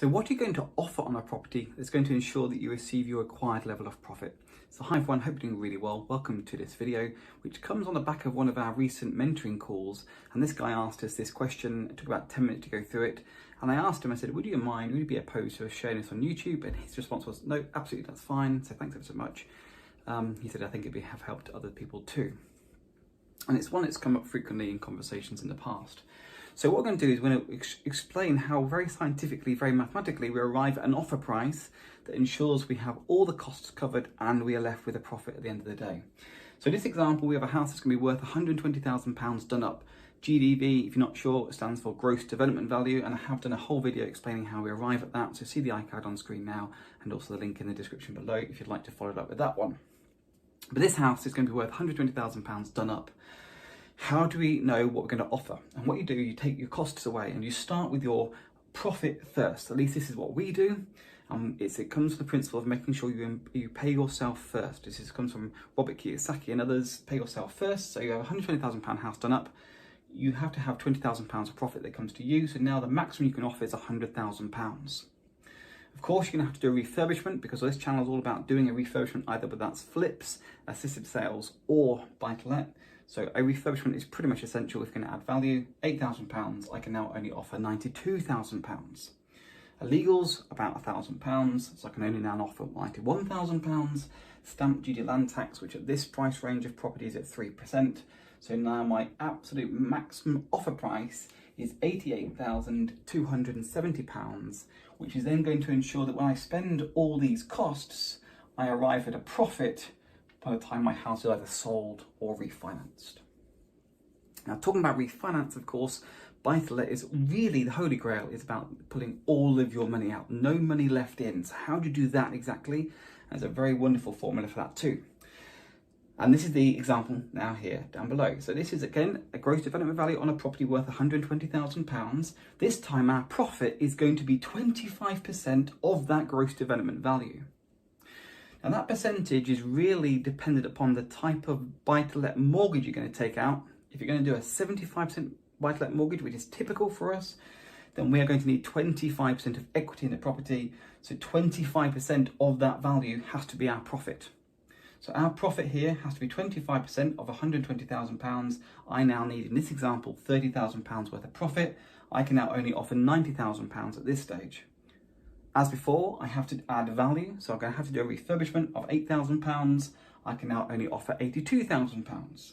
So what are you going to offer on a property that's going to ensure that you receive your required level of profit? So hi everyone, hope you're doing really well. Welcome to this video, which comes on the back of one of our recent mentoring calls. And this guy asked us this question. It took about 10 minutes to go through it. And I asked him, I said, would you be opposed to us sharing this on YouTube? And his response was, no, absolutely, that's fine. So thanks ever so much. He said, I think it would have helped other people too. And it's one that's come up frequently in conversations in the past. So what we're going to do is we're going to explain how very scientifically, very mathematically, we arrive at an offer price that ensures we have all the costs covered and we are left with a profit at the end of the day. So in this example, we have a house that's going to be worth £120,000 done up. GDV, if you're not sure, it stands for Gross Development Value, and I have done a whole video explaining how we arrive at that. So see the iCard on screen now, and also the link in the description below if you'd like to follow it up with that one. But this house is going to be worth £120,000 done up. How do we know what we're going to offer? And what you do, you take your costs away and you start with your profit first. At least this is what we do. It comes from the principle of making sure you pay yourself first. This comes from Robert Kiyosaki and others. Pay yourself first. So you have a £120,000 house done up. You have to have £20,000 of profit that comes to you. So now the maximum you can offer is £100,000. Of course, you're going to have to do a refurbishment because this channel is all about doing a refurbishment, either whether that's flips, assisted sales, or buy-to-let. So a refurbishment is pretty much essential if you're going to add value. £8,000, I can now only offer £92,000. A legal's about £1,000, so I can only now offer £91,000. Stamp duty land tax, which at this price range of property is at 3%. So now my absolute maximum offer price is £88,270, which is then going to ensure that when I spend all these costs, I arrive at a profit by the time my house is either sold or refinanced. Now, talking about refinance, of course, buy-to-let is really the holy grail. Is about pulling all of your money out, no money left in. So how do you do that exactly? There's a very wonderful formula for that too. And this is the example now here down below. So this is, again, a gross development value on a property worth £120,000. This time our profit is going to be 25% of that gross development value. Now that percentage is really dependent upon the type of buy-to-let mortgage you're going to take out. If you're going to do a 75% buy-to-let mortgage, which is typical for us, then we are going to need 25% of equity in the property. So 25% of that value has to be our profit. So our profit here has to be 25% of £120,000. I now need, in this example, £30,000 worth of profit. I can now only offer £90,000 at this stage. As before, I have to add value, so I'm going to have to do a refurbishment of £8,000. I can now only offer £82,000.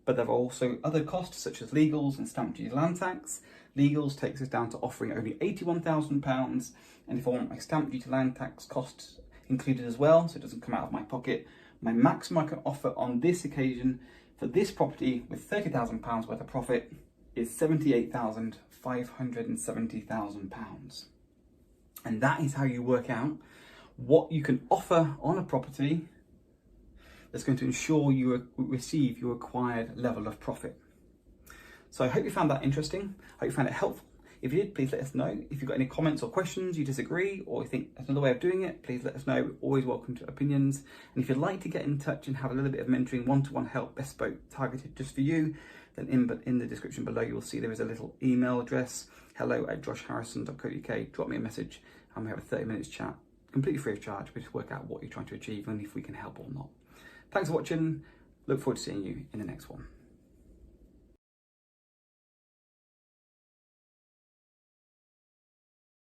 But there are also other costs such as legals and stamp duty land tax. Legals takes us down to offering only £81,000. And if I want my stamp duty land tax costs included as well, so it doesn't come out of my pocket, my maximum I can offer on this occasion for this property with £30,000 worth of profit is £78,570,000. And that is how you work out what you can offer on a property that's going to ensure you receive your required level of profit. So I hope you found that interesting. I hope you found it helpful. If you did, please let us know. If you've got any comments or questions, you disagree, or you think there's another way of doing it, please let us know. We're always welcome to opinions. And if you'd like to get in touch and have a little bit of mentoring, one-to-one help, bespoke, targeted just for you, then in the description below, you'll see there is a little email address, hello@joshharrison.co.uk. Drop me a message and we have a 30 minutes chat, completely free of charge. We just work out what you're trying to achieve and if we can help or not. Thanks for watching. Look forward to seeing you in the next one.